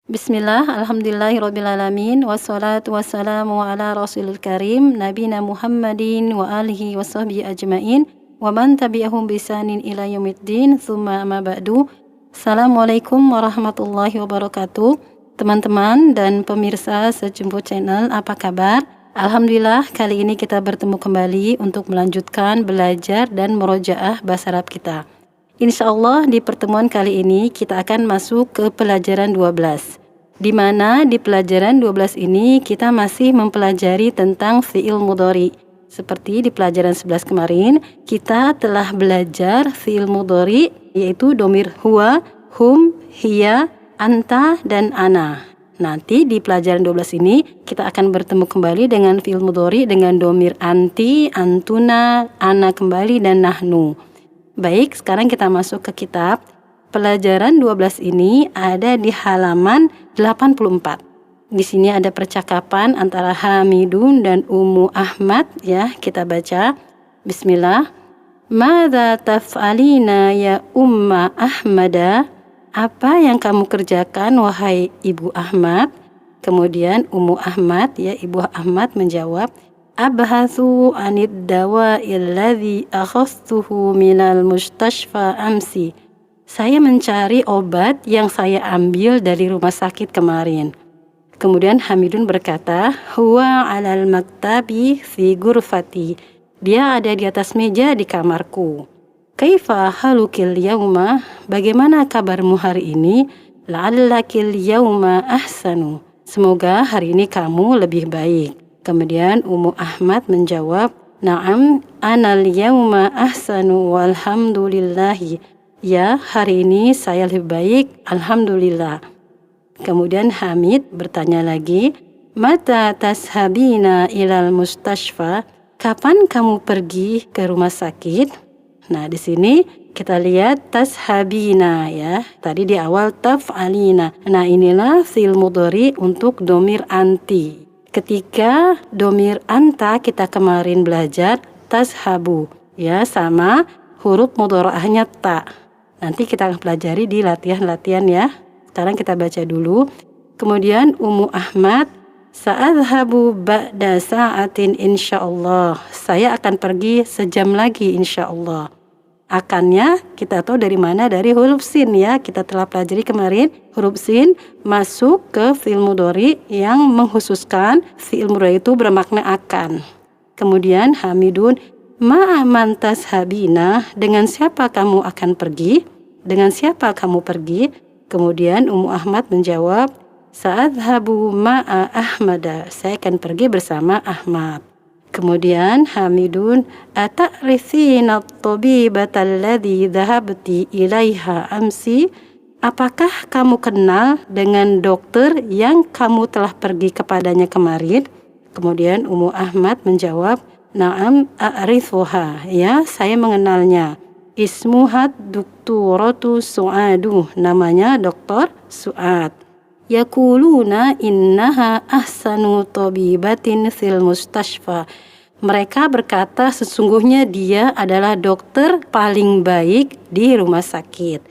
Bismillah, alhamdulillahirrabbilalamin, wassalatu wassalamu ala rasulil karim, nabina Muhammadin wa alihi wa sahbihi ajmain, wa man tabi'ahum bisanin ila yaumiddin, thumma amma ba'du. Assalamualaikum warahmatullahi wabarakatuh. Teman-teman dan pemirsa Sejumbo Channel, apa kabar? Alhamdulillah, kali ini kita bertemu kembali untuk melanjutkan belajar dan murojaah bahasa Arab kita. Insya Allah di pertemuan kali ini kita akan masuk ke pelajaran 12. Di mana di pelajaran 12 ini kita masih mempelajari tentang fi'il mudhari. Seperti di pelajaran 11 kemarin, kita telah belajar fi'il mudhari yaitu domir huwa, hum, hiya, anta, dan ana. Nanti di pelajaran 12 ini kita akan bertemu kembali dengan fi'il mudhari dengan domir anti, antuna, ana kembali, dan nahnu. Baik, sekarang kita masuk ke kitab. Pelajaran 12 ini ada di halaman 84. Di sini ada percakapan antara Hamidun dan Ummu Ahmad ya. Kita baca. Bismillah. Madza taf'alina ya Umma Ahmada? Apa yang kamu kerjakan wahai Ibu Ahmad? Kemudian Ummu Ahmad ya, Ibu Ahmad menjawab, Abhathu anid dawa'il ladzi akhadtuhu minal mustashfa amsi. Saya mencari obat yang saya ambil dari rumah sakit kemarin. Kemudian Hamidun berkata, huwa 'alal maktabi fi ghurfati. Dia ada di atas meja di kamarku. Kaifa halukil yauma? Bagaimana kabarmu hari ini? La'allakil yauma ahsanu. Semoga hari ini kamu lebih baik. Kemudian Ummu Ahmad menjawab, Na'am, anal yauma ahsanu walhamdulillahi. Ya, hari ini saya lebih baik, alhamdulillah. Kemudian Hamid bertanya lagi, Mata tashabina ilal mustashfa? Kapan kamu pergi ke rumah sakit? Nah, di sini kita lihat tashabina ya. Tadi di awal taf'alina. Nah, inilah fi'il mudhari untuk domir anti. Ketika domir anta kita kemarin belajar tashabu ya, sama huruf mudhari'ahnya ta. Nanti kita akan pelajari di latihan-latihan ya. Sekarang kita baca dulu. Kemudian Ummu Ahmad, sa'adhabu ba'da sa'atin insyaallah. Saya akan pergi sejam lagi insyaallah. Akannya kita tahu dari mana? Dari huruf sin ya. Kita telah pelajari kemarin huruf sin masuk ke fi'il mudhari yang mengkhususkan fi'il mudhari itu bermakna akan. Kemudian Hamidun, ma'aman tashabina? Dengan siapa kamu akan pergi? Dengan siapa kamu pergi? Kemudian Ummu Ahmad menjawab, sa'adhabu ma'a Ahmada. Saya akan pergi bersama Ahmad. Kemudian Hamidun, ata'rifina at-tabibata alladhi dhahabti ilaiha amsi? Apakah kamu kenal dengan dokter yang kamu telah pergi kepadanya kemarin? Kemudian Ummu Ahmad menjawab, Na'am a'rifuha. Ya, saya mengenalnya. Ismuhat Doktoratu Su'adu. Namanya Doktor Su'ad. Yakuluna innaha ahsanu tabibatin fil mustashfa. Mereka berkata sesungguhnya dia adalah dokter paling baik di rumah sakit.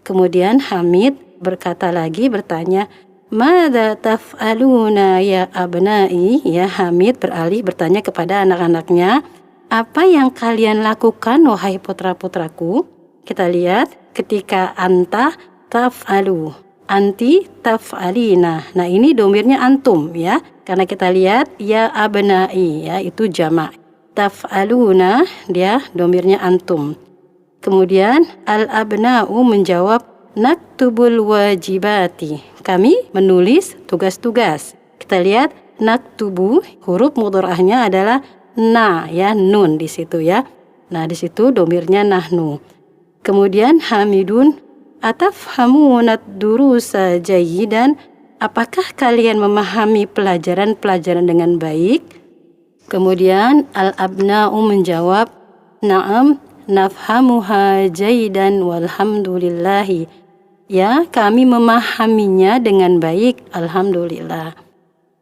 Kemudian Hamid berkata lagi, bertanya, Madza taf'aluna ya abnai? Ya, Hamid beralih bertanya kepada anak-anaknya, apa yang kalian lakukan wahai putra-putraku? Kita lihat ketika anta taf'alu, anti taf'alina. Nah, ini domirnya antum ya. Karena kita lihat ya abnai ya, itu jamak. Taf'aluna dia domirnya antum. Kemudian al-abna'u menjawab naktubul wajibati. Kami menulis tugas-tugas. Kita lihat naktubu, huruf mudhari'ahnya adalah na ya, nun di situ ya. Nah, di situ domirnya nahnu. Kemudian Hamidun, atafhamunad durusa jayidan? Apakah kalian memahami pelajaran-pelajaran dengan baik? Kemudian al-abna'u menjawab, Na'am nafhamuha jayidan walhamdulillahi. Ya, kami memahaminya dengan baik, alhamdulillah.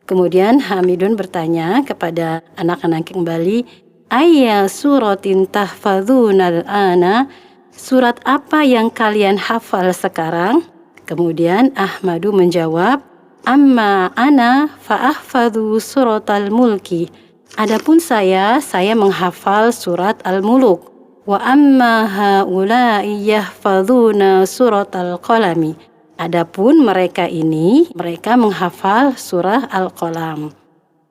Kemudian Hamidun bertanya kepada anak-anak kembali, Ayya suratin tahfadzuna al-ana? Surat apa yang kalian hafal sekarang? Kemudian Ahmadu menjawab, amma ana fa'ahfadhu suratal mulki. Adapun saya menghafal surat Al-Muluk. Wa amma haula'i yahfadhuna suratal qalami. Adapun mereka ini, mereka menghafal surah Al-Qalam.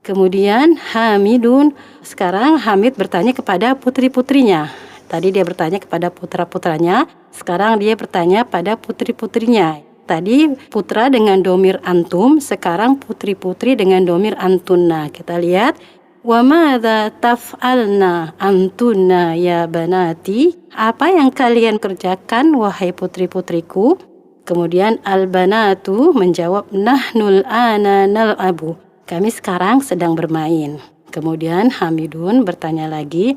Kemudian Hamidun, sekarang Hamid bertanya kepada putri-putrinya. Tadi dia bertanya kepada putra-putranya, sekarang dia bertanya pada putri-putrinya. Tadi putra dengan domir antum, sekarang putri-putri dengan domir antunna. Kita lihat, wa madza taf'alna antunna ya banati? Apa yang kalian kerjakan wahai putri-putriku? Kemudian al-banatu menjawab, nahnul ana nal'abu. Kami sekarang sedang bermain. Kemudian Hamidun bertanya lagi,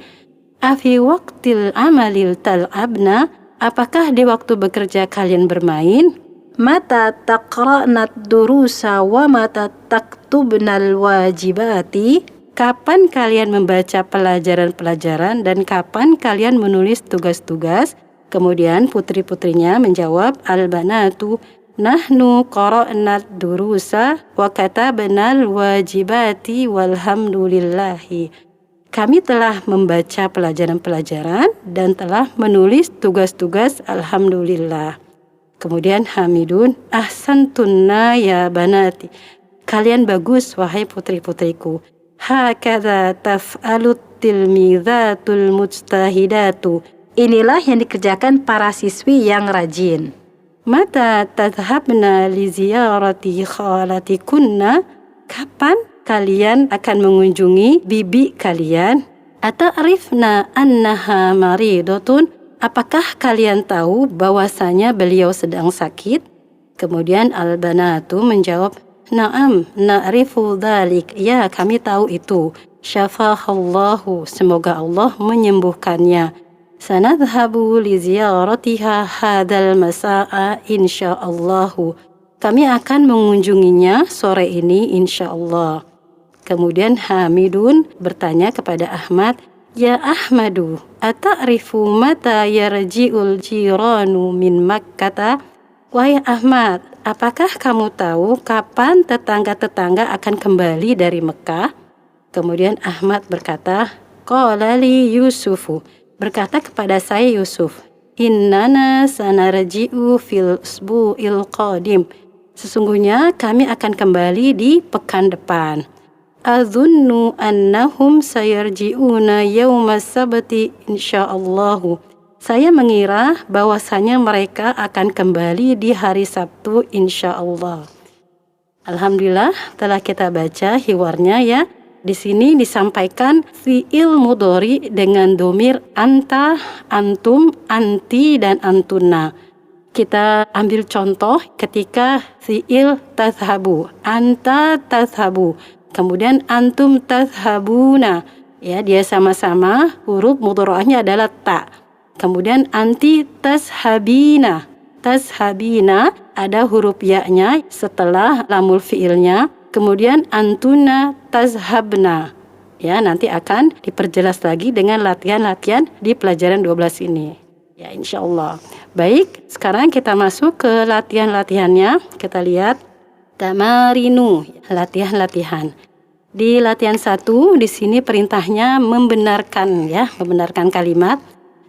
afi waqtil amalil tal'abna? Apakah di waktu bekerja kalian bermain? Mata taqra'nat durusa wa mata taktubnal wajibati? Kapan kalian membaca pelajaran-pelajaran dan kapan kalian menulis tugas-tugas? Kemudian putri-putrinya menjawab, al-banatu nahnu qara'nat durusa wa katabnal wajibati walhamdulillahi. Kami telah membaca pelajaran-pelajaran dan telah menulis tugas-tugas, alhamdulillah. Kemudian Hamidun, ahsantunna ya banati. Kalian bagus wahai putri-putriku. Hakadha taf'alut tilmidhatul mujtahidatu. Inilah yang dikerjakan para siswi yang rajin. Mata tadhhabna li ziyarati khalatikunna? Kapan kalian akan mengunjungi bibi kalian? Ata'rifna annaha maridotun? Apakah kalian tahu bahwasanya beliau sedang sakit? Kemudian al-banatu menjawab, na'am, na'rifu dzalik. Ya, kami tahu itu. Syafahallahu, semoga Allah menyembuhkannya. Sanadhabu li ziyaratiha hadzal masa'a insyaallahu. Kami akan mengunjunginya sore ini insyaallah. Kemudian Hamidun bertanya kepada Ahmad, ya Ahmadu, ata'rifu mata yarji'ul jiranu min Makkata? Wahai Ahmad, apakah kamu tahu kapan tetangga-tetangga akan kembali dari Mekah? Kemudian Ahmad berkata, qala li Yusufu, berkata kepada saya Yusuf, innana sanarji'u fil usbu'il qadim. Sesungguhnya kami akan kembali di pekan depan. Adzunnu annahum sayarji'una yawma sabti insyaallahu. Saya mengira bahwasanya mereka akan kembali di hari Sabtu insyaallah. Alhamdulillah telah kita baca hiwarnya ya. Di sini disampaikan fi'il mudhari dengan domir anta, antum, anti, dan antuna. Kita ambil contoh ketika fi'il tazhabu, anta tazhabu. Kemudian antum tazhabuna, ya dia sama-sama huruf mudhari'nya adalah ta. Kemudian anti tazhabina, tazhabina ada huruf ya-nya setelah lamul fi'ilnya. Kemudian antuna tazhabna, ya nanti akan diperjelas lagi dengan latihan-latihan di pelajaran 12 ini. Ya insyaallah. Baik, sekarang kita masuk ke latihan-latihannya. Kita lihat. Tamarinu, latihan-latihan. Di latihan 1, di sini perintahnya membenarkan ya, membenarkan kalimat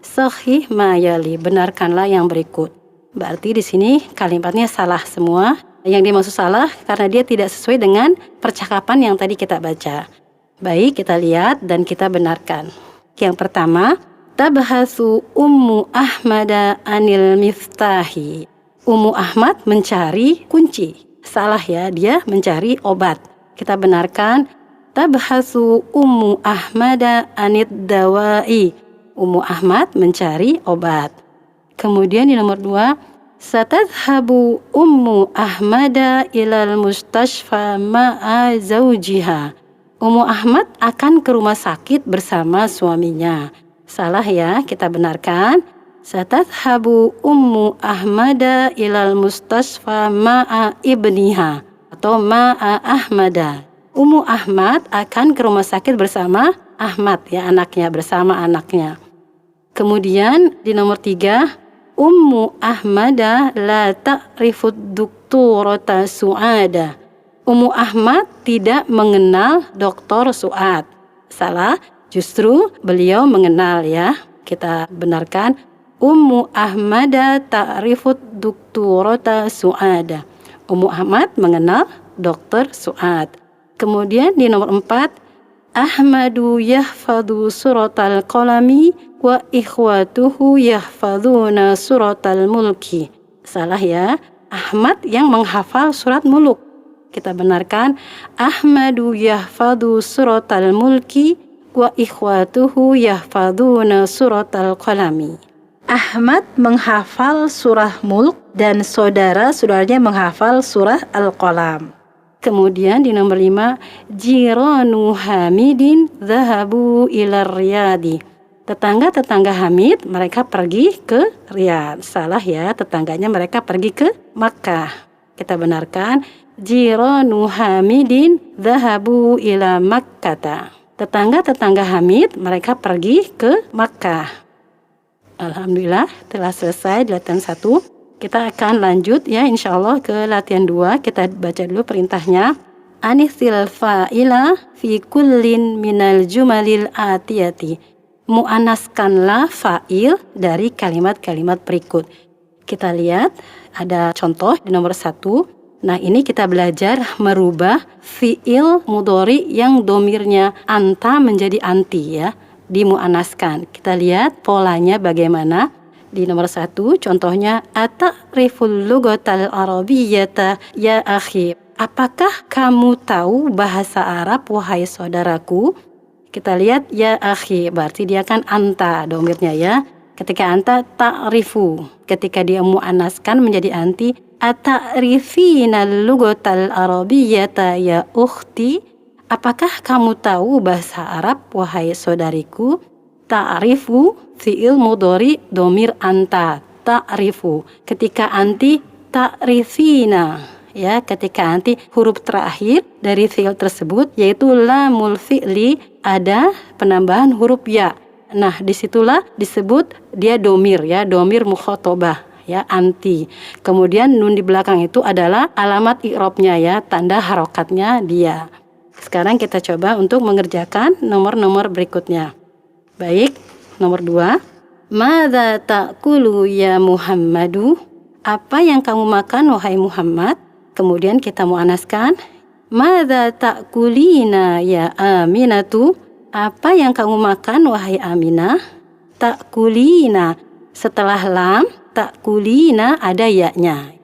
sahih mayali, benarkanlah yang berikut. Berarti di sini kalimatnya salah semua. Yang dimaksud salah karena dia tidak sesuai dengan percakapan yang tadi kita baca. Baik, kita lihat dan kita benarkan. Yang pertama, tabhasu Ummu Ahmada anil miftahi. Ummu Ahmad mencari kunci. Salah ya, dia mencari obat. Kita benarkan, tabhasu Ummu Ahmada anid dawai. Ummu Ahmad mencari obat. Kemudian di nomor 2, satadhabu Ummu Ahmada ilal mustashfa ma'a zawjiha. Ummu Ahmad akan ke rumah sakit bersama suaminya. Salah ya, kita benarkan. Satadhabu Ummu Ahmada ilal mustashfa ma'a ibniha atau ma'a Ahmada. Ummu Ahmad akan ke rumah sakit bersama Ahmad ya, anaknya, bersama anaknya. Kemudian di nomor 3, Ummu Ahmada la ta'rifud doktorata Su'ada. Ummu Ahmad tidak mengenal Dr. Su'ad. Salah, justru beliau mengenal ya. Kita benarkan. Ummu Ahmada ta'rifud doktorata Su'ada. Ummu Ahmad mengenal Dr. Su'ad. Kemudian di nomor 4, Ahmadu yahfadhu suratal qalami wa ikhwatuhu yahfadhuna suratal mulki. Salah ya, Ahmad yang menghafal surat muluk. Kita benarkan, Ahmadu yahfadhu suratal mulki wa ikhwatuhu yahfadhuna suratal qalami. Ahmad menghafal surah mulk dan saudara-saudaranya menghafal surah Al-Qalam. Kemudian di nomor 5, Jiranu Hamidin zahabu ila Riyadi. Tetangga-tetangga Hamid mereka pergi ke Riyadh. Salah ya, tetangganya mereka pergi ke Makkah. Kita benarkan, Jiranu Hamidin zahabu ila Makkata. Tetangga-tetangga Hamid mereka pergi ke Makkah. Alhamdulillah telah selesai di latihan 1. Kita akan lanjut ya insyaallah ke latihan 2. Kita baca dulu perintahnya. Anisil fa'ila fi kullin minal jumalil atiyati. Mu'anaskanlah fa'il dari kalimat-kalimat berikut. Kita lihat ada contoh di nomor 1. Nah ini kita belajar merubah fi'il mudhari yang domirnya anta menjadi anti ya. Dimu'anaskan. Kita lihat polanya bagaimana. Di nomor 1 contohnya ata'riful lughatal arabiyyata ya akhi. Apakah kamu tahu bahasa Arab wahai saudaraku? Kita lihat ya akhi berarti dia kan anta domirnya ya. Ketika anta ta'rifu, ketika dia muannaskan menjadi anti ata'rifinal lughatal arabiyyata ya ukhti. Apakah kamu tahu bahasa Arab wahai saudariku? Ta'rifu fi'il mudhari domir anta ta'rifu. Ketika anti ta'rifina ya, ketika anti huruf terakhir dari fi'il tersebut yaitu lamul fi'li ada penambahan huruf ya. Nah disitulah disebut dia domir ya, domir mukhatabah ya, anti. Kemudian nun di belakang itu adalah alamat i'rabnya ya, tanda harokatnya dia. Sekarang kita coba untuk mengerjakan nomor-nomor berikutnya. Baik, nomor 2. Madza ta'kulu ya Muhammadu? Apa yang kamu makan wahai Muhammad? Kemudian kita muannaskan. Madza ta'kulina ya Aminatu? Apa yang kamu makan wahai Aminah? Ta'kulina. Setelah lam, ta'kulina ada ya-nya.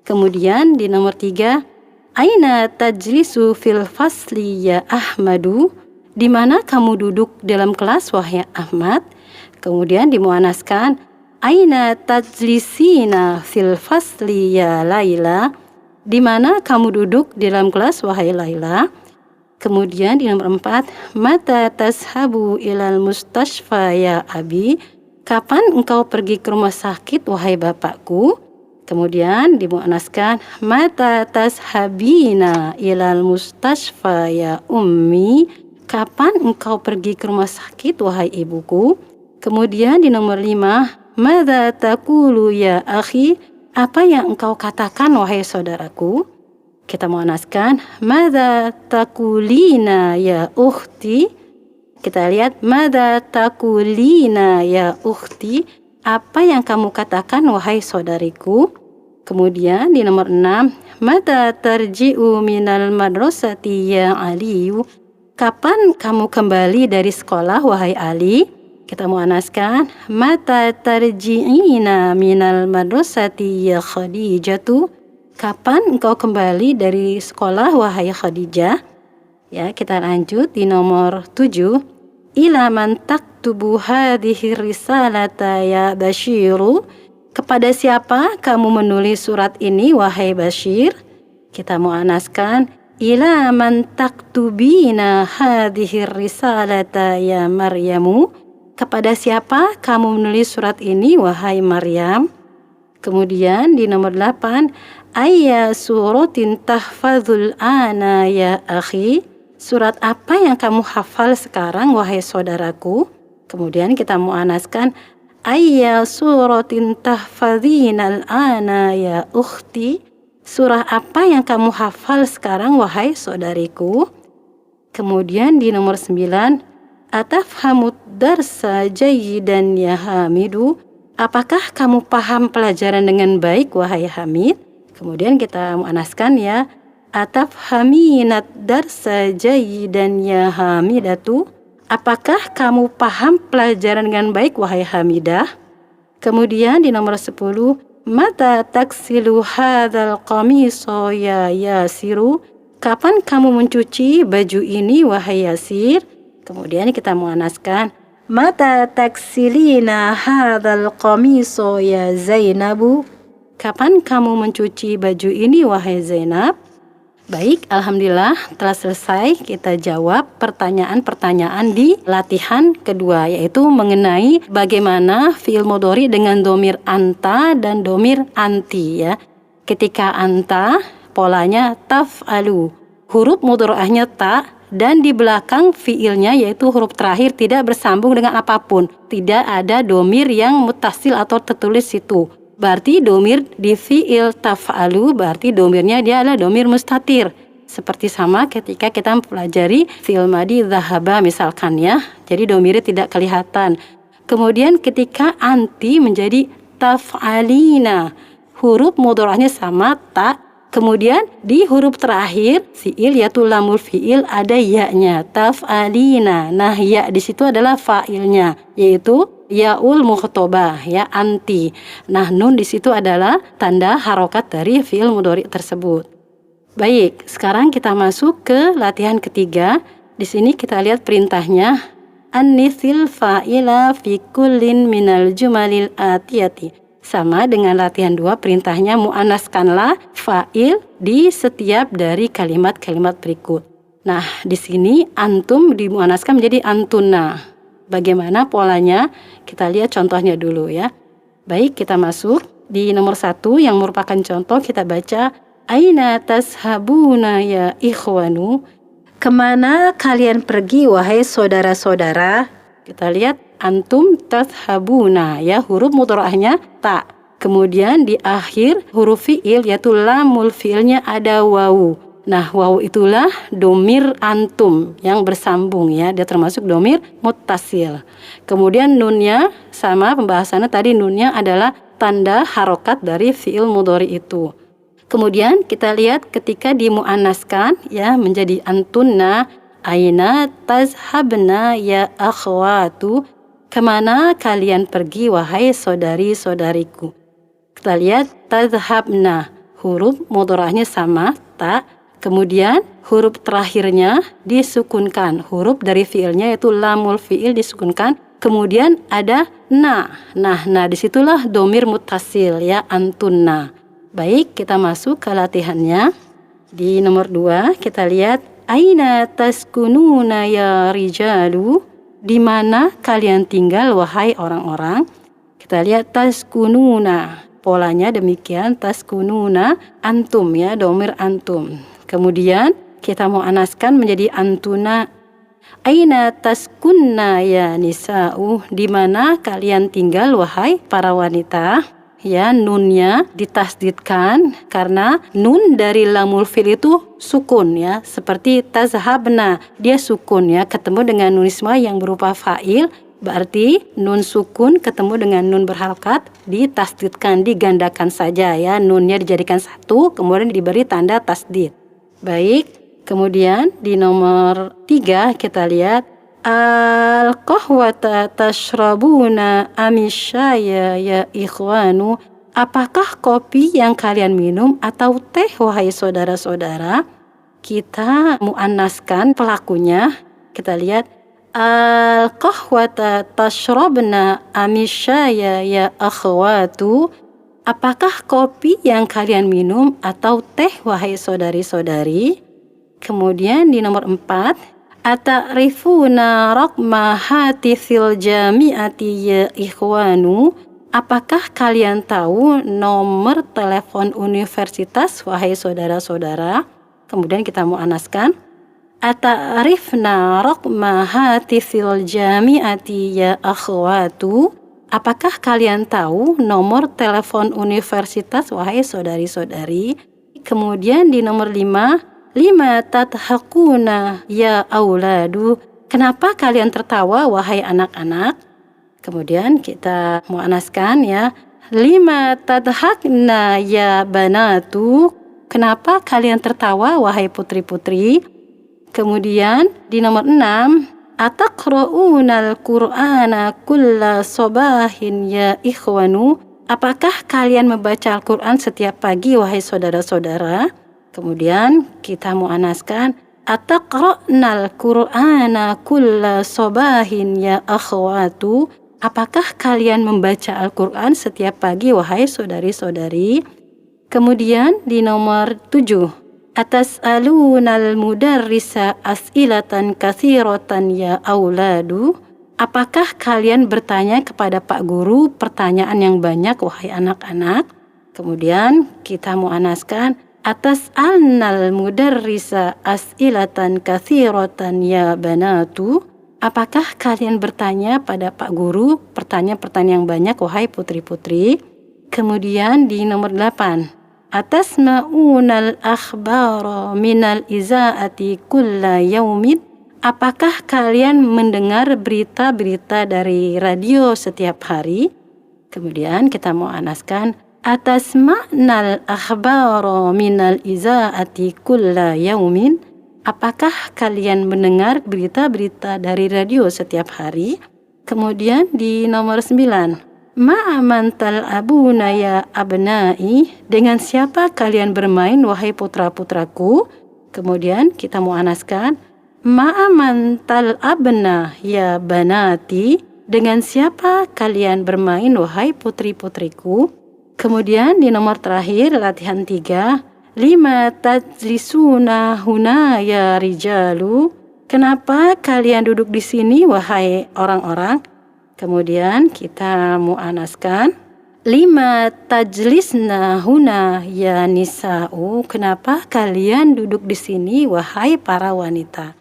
Kemudian di nomor 3. Aina tajlisu fil fasli ya Ahmadu? Di mana kamu duduk dalam kelas wahai Ahmad? Kemudian dimuannaskan, aina tajlisina fil fasli ya Laila? Di mana kamu duduk dalam kelas wahai Laila? Kemudian di nomor 4, mata tashabu ilal mustashfa ya Abi? Kapan engkau pergi ke rumah sakit wahai bapakku? Kemudian dimuannaskan, mata tashabina ilal mustashfa ya Ummi? Kapan engkau pergi ke rumah sakit wahai ibuku? Kemudian di nomor 5, madza taqulu ya akhi? Apa yang engkau katakan wahai saudaraku? Kita muannaskan, madza taqulina ya ukhti? Kita lihat, madza taqulina ya ukhti? Apa yang kamu katakan wahai saudariku? Kemudian di nomor 6, mata tarji'u minal madrasati ya Aliyu? Kapan kamu kembali dari sekolah wahai Ali? Kita muannaskan, mata tarji'ina minal madrasati ya Khadijatu? Kapan engkau kembali dari sekolah wahai Khadijah? Ya, kita lanjut di nomor 7. Ila man taktubu hadhihi risalata ya Basyiru? Kepada siapa kamu menulis surat ini wahai Bashir? Kita muannaskan, ila man taktubina hadhihi risalata ya Maryamu? Kepada siapa kamu menulis surat ini wahai Maryam? Kemudian di nomor 8, ayya suratin tahfazul ana ya akhi? Surat apa yang kamu hafal sekarang wahai saudaraku? Kemudian kita muannaskan, Ayya suratin tahfadhinal ana ya ukhti. Surah apa yang kamu hafal sekarang wahai saudariku? Kemudian di nomor 9, atafhamud darsa jayyidan ya Hamidu. Apakah kamu paham pelajaran dengan baik wahai Hamid? Kemudian kita muannaskan ya. Atafhaminat darsa jayyidan ya Hamidatu. Apakah kamu paham pelajaran dengan baik wahai Hamidah? Kemudian di nomor 10, mata taksilu hadzal qamiso ya Yasiru. Kapan kamu mencuci baju ini wahai Yasir? Kemudian kita muannaskan, mata taksilina hadzal qamiso ya Zainabu. Kapan kamu mencuci baju ini wahai Zainab? Baik, alhamdulillah telah selesai kita jawab pertanyaan-pertanyaan di latihan kedua, yaitu mengenai bagaimana fi'il mudhari dengan domir anta dan domir anti ya. Ketika anta polanya taf'alu, huruf mudhari'ahnya ta, dan di belakang fi'ilnya yaitu huruf terakhir tidak bersambung dengan apapun, tidak ada domir yang mutasil atau tertulis situ. Berarti domir di fi'il taf'alu, berarti domirnya dia adalah domir mustatir. Seperti sama ketika kita mempelajari fi'il madi dhahaba misalkan ya. Jadi domirnya tidak kelihatan. Kemudian ketika anti menjadi taf'alina, huruf mudhari'nya sama ta. Kemudian di huruf terakhir fi'il yaitu lamul fi'il ada ya-nya, taf'alina. Nah, ya di situ adalah fa'ilnya, yaitu yaul mukhatabah ya anti. Nah, nun di situ adalah tanda harokat dari fi'il mudhari tersebut. Baik, sekarang kita masuk ke latihan ketiga. Di sini kita lihat perintahnya. Annisil fa'ila fi kullin minal jumalil atiyati. Sama dengan latihan 2, perintahnya muannaskanlah fa'il di setiap dari kalimat-kalimat berikut. Nah, di sini antum dimuannaskan menjadi antuna. Bagaimana polanya? Kita lihat contohnya dulu ya. Baik, kita masuk di nomor 1 yang merupakan contoh. Kita baca, aina tashabuna ya ikhwanu. Kemana kalian pergi wahai saudara-saudara? Kita lihat antum tashabuna ya, huruf mudhari'ahnya ta. Kemudian di akhir huruf fi'il yaitu lamul fi'ilnya ada wawu. Nah, wawu itulah domir antum yang bersambung ya, dia termasuk domir muttasil. Kemudian nunnya sama pembahasannya tadi, nunnya adalah tanda harokat dari fi'il mudhari itu. Kemudian kita lihat ketika dimuannaskan ya menjadi antunna, aina tazhabna ya akhwatu. Kemana kalian pergi wahai saudari-saudariku? Kita lihat tazhabna, huruf mudhari'ahnya sama ta. Kemudian huruf terakhirnya disukunkan, huruf dari fiilnya yaitu lamul fiil disukunkan. Kemudian ada na. Nah, disitulah domir muttasil ya, antunna. Baik, kita masuk ke latihannya. Di nomor 2 kita lihat, aina taskununa ya rijalu. Di mana kalian tinggal wahai orang-orang? Kita lihat taskununa. Polanya demikian, taskununa antum ya, domir antum. Kemudian kita muannaskan menjadi antuna. Aina taskunna ya nisa'u. Di mana kalian tinggal wahai para wanita? Ya, nunnya ditasdidkan karena nun dari lamul fil itu sukun ya, seperti tazhabna, dia sukun ya, ketemu dengan nun isma yang berupa fa'il, berarti nun sukun ketemu dengan nun berharokat ditasdidkan, digandakan saja ya, nunnya dijadikan satu kemudian diberi tanda tasdid. Baik, kemudian di nomor 3 kita lihat, al-qahwata tashrabuna amisyaya ya ikhwanu. Apakah kopi yang kalian minum atau teh wahai saudara-saudara? Kita muannaskan pelakunya. Kita lihat, al-qahwata tashrabna amisyaya ya akhwatu. Apakah kopi yang kalian minum atau teh wahai saudari-saudari? Kemudian di nomor 4, ata'rifuna raqma hatifil jami'ati ya ikhwanu. Apakah kalian tahu nomor telepon universitas wahai saudara-saudara? Kemudian kita muannaskan, ata'rifna raqma hatifil jami'ati ya akhwatu. apakah kalian tahu nomor telepon universitas, wahai saudari-saudari? Kemudian di nomor 5, lima tadhakuna ya auladu, kenapa kalian tertawa, wahai anak-anak? Kemudian kita muannaskan ya, lima tadhakna ya banatu, kenapa kalian tertawa, wahai putri-putri? Kemudian di nomor 6, ataqra'unal qur'ana kulla sobahin ya ikhwanu, apakah kalian membaca Al-Quran setiap pagi, wahai saudara-saudara? Kemudian kita muannaskan, ataqra'nal qur'ana kulla sobahin ya akhwatu, apakah kalian membaca Al-Quran setiap pagi, wahai saudari-saudari? Kemudian di nomor 7, atas'alunal mudarrisa as'ilatan katsiratan ya auladu, apakah kalian bertanya kepada Pak Guru pertanyaan yang banyak, wahai anak-anak? Kemudian kita muannaskan, atas'alnal mudarrisa as'ilatan katsiratan ya banatu, apakah kalian bertanya pada Pak Guru pertanyaan-pertanyaan yang banyak, wahai putri-putri? Kemudian di nomor 8, atasma'unal akhbara minal izaati kulla yaumin, apakah kalian mendengar berita-berita dari radio setiap hari? Kemudian kita muannaskan, atasma'nal akhbara minal izaati kulla yaumin, apakah kalian mendengar berita-berita dari radio setiap hari? Kemudian di nomor 9, ma'aman tal'abuna ya abnai, dengan siapa kalian bermain, wahai putra-putraku? Kemudian kita muannaskan, ma'aman tal'abna ya banati, dengan siapa kalian bermain, wahai putri-putriku? Kemudian di nomor terakhir, latihan 3, lima tajlisuna huna ya rijalu, kenapa kalian duduk di sini, wahai orang-orang? Kemudian kita muannaskan, lima tajlisna huna ya nisa'u, kenapa kalian duduk di sini, wahai para wanita?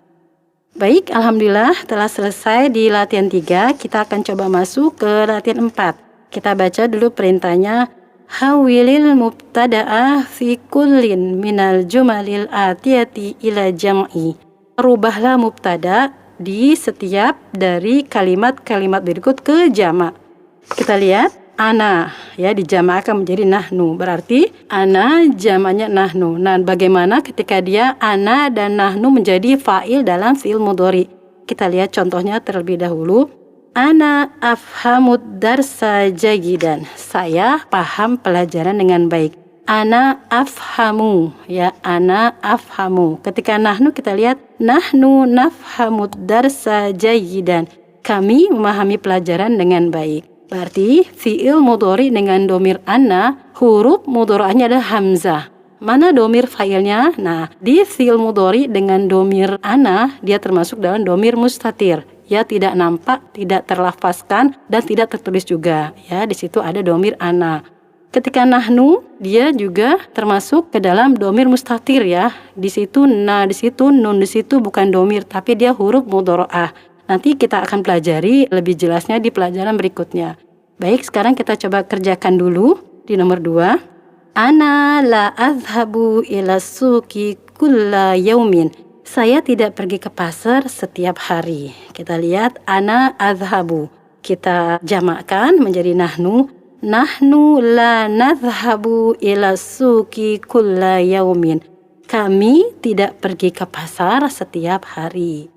Baik, alhamdulillah telah selesai di latihan 3. Kita akan coba masuk ke latihan 4. Kita baca dulu perintahnya. Hawilil mubtada'a fi kullin minal jumalil atiyati ila jam'i. Rubahlah mubtada di setiap dari kalimat-kalimat berikut ke jamak. Kita lihat, ana ya dijamakkan menjadi nahnu, berarti ana jamaknya nahnu. Nah, bagaimana ketika dia ana dan nahnu menjadi fa'il dalam fi'il mudhari? Kita lihat contohnya terlebih dahulu. Ana afhamud darsa jayidan, saya paham pelajaran dengan baik. Ana afhamu, ya, ana afhamu. Ketika nahnu kita lihat, nahnu nafhamud darsa jayidan, kami memahami pelajaran dengan baik. Berarti fi'il mudhari dengan domir ana, huruf mudhari'nya adalah hamzah. Mana domir fa'ilnya? Nah, di fi'il mudhari dengan domir ana, dia termasuk dalam domir mustatir. Ya, tidak nampak, tidak terlafazkan, dan tidak tertulis juga. Ya, di situ ada domir ana. Ketika nahnu, dia juga termasuk ke dalam domir mustatir ya. Di situ na, di situ nun, di situ bukan domir, tapi dia huruf mudhari'ah. Nanti kita akan pelajari lebih jelasnya di pelajaran berikutnya. Baik, sekarang kita coba kerjakan dulu di nomor 2. Ana la azhabu ila suqi kulla yaumin. Saya tidak pergi ke pasar setiap hari. Kita lihat, ana azhabu. Kita jamakkan menjadi nahnu. Nahnu la nazhabu ila suqi kulla yaumin. Kami tidak pergi ke pasar setiap hari.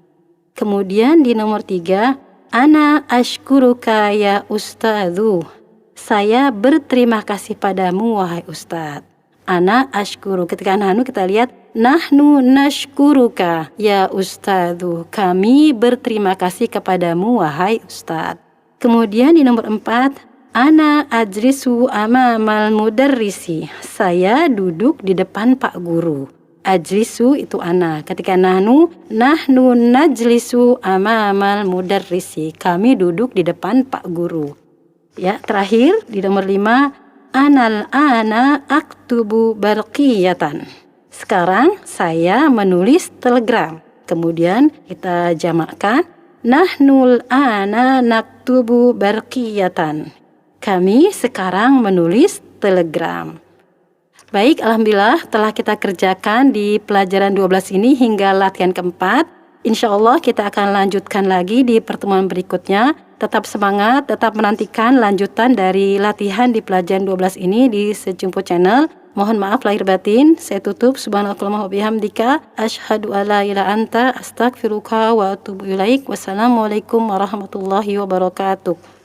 Kemudian di nomor 3, ana ashkuruka ya ustadzu. Saya berterima kasih padamu, wahai ustadz. Ana ashkuru. Ketika nahnu kita lihat, nahnu nashkuruka ya ustadzu. Kami berterima kasih kepadamu, wahai ustadz. Kemudian di nomor 4, ana ajlisu amamal mudarrisi. Saya duduk di depan Pak Guru. Ajlisu itu ana. Ketika nahnu najlisu amamal mudarrisi. Kami duduk di depan Pak Guru. Ya, terakhir di nomor 5, anal ana aktubu barqiyatan. Sekarang saya menulis telegram. Kemudian kita jamakkan, Nahnul ana naktubu barqiyatan. Kami sekarang menulis telegram. Baik, alhamdulillah telah kita kerjakan di pelajaran 12 ini hingga latihan keempat. Insya Allah kita akan lanjutkan lagi di pertemuan berikutnya. Tetap semangat, tetap menantikan lanjutan dari latihan di pelajaran 12 ini di Sejumpo Channel. Mohon maaf lahir batin. Saya tutup. Subhanallahumma wa bihamdika. Asyhadu alla ilaha anta astaghfiruka wa atubu ilaik. Wassalamualaikum warahmatullahi wabarakatuh.